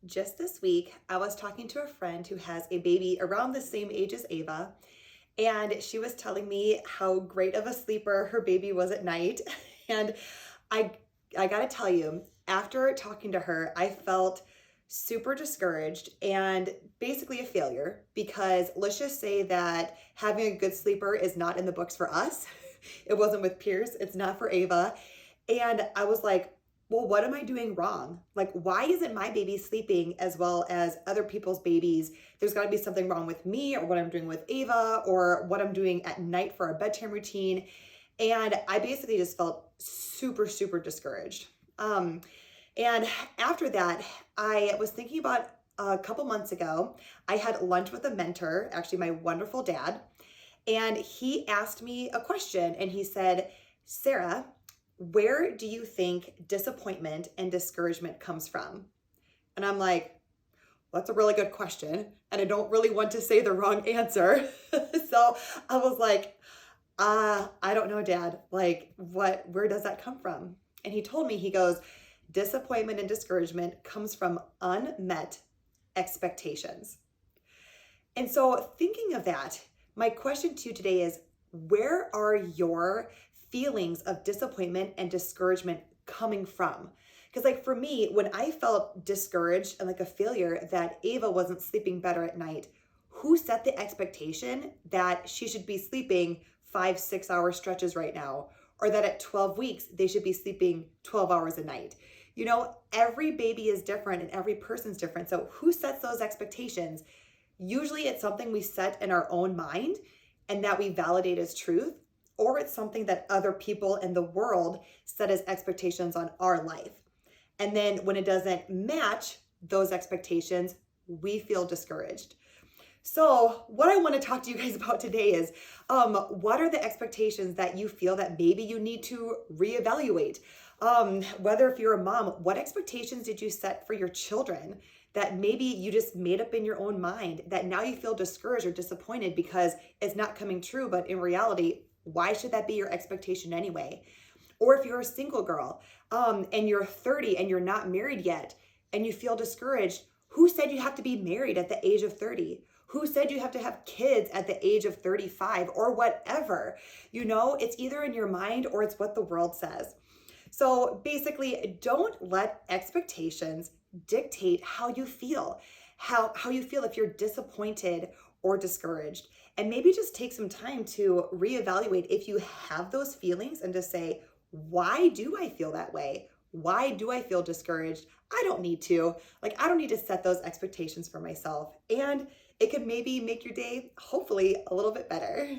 Just this week, I was talking to a friend who has a baby around the same age as Ava, and she was telling me how great of a sleeper her baby was at night. And I I got to tell you, after talking to her, I felt super discouraged and basically a failure because let's just say that having a good sleeper is not in the books for us. It wasn't with Pierce, it's not for Ava. And I was like, well, what am I doing wrong? Like, why isn't my baby sleeping as well as other people's babies? There's got to be something wrong with me, or what I'm doing with Ava, or what I'm doing at night for our bedtime routine. And I basically just felt super, super discouraged. Um, and after that, I was thinking about a couple months ago, I had lunch with a mentor, actually, my wonderful dad. And he asked me a question and he said, Sarah, where do you think disappointment and discouragement comes from? And I'm like, well, that's a really good question. And I don't really want to say the wrong answer. So I was like, I don't know, Dad. Like, where does that come from? And he told me, he goes, disappointment and discouragement comes from unmet expectations. And so, thinking of that, my question to you today is, where are your feelings of disappointment and discouragement coming from? Because, like, for me, when I felt discouraged and like a failure that Ava wasn't sleeping better at night, who set the expectation that she should be sleeping 5, 6 hour stretches right now? Or that at 12 weeks, they should be sleeping 12 hours a night? You know, every baby is different and every person's different. So, who sets those expectations? Usually it's something we set in our own mind and that we validate as truth, or it's something that other people in the world set as expectations on our life. And then when it doesn't match those expectations, we feel discouraged. So, what I want to talk to you guys about today is what are the expectations that you feel that maybe you need to reevaluate? Whether if you're a mom, what expectations did you set for your children that maybe you just made up in your own mind that now you feel discouraged or disappointed because it's not coming true, but in reality, why should that be your expectation anyway? Or if you're a single girl and you're 30 and you're not married yet and you feel discouraged, who said you have to be married at the age of 30? Who said you have to have kids at the age of 35 or whatever? You know, it's either in your mind or it's what the world says. So basically, don't let expectations dictate how you feel, how you feel if you're disappointed or discouraged. And maybe just take some time to reevaluate if you have those feelings and to say, why do I feel that way? Why do I feel discouraged? I don't need to. Like, I don't need to set those expectations for myself. And it could maybe make your day, hopefully, a little bit better.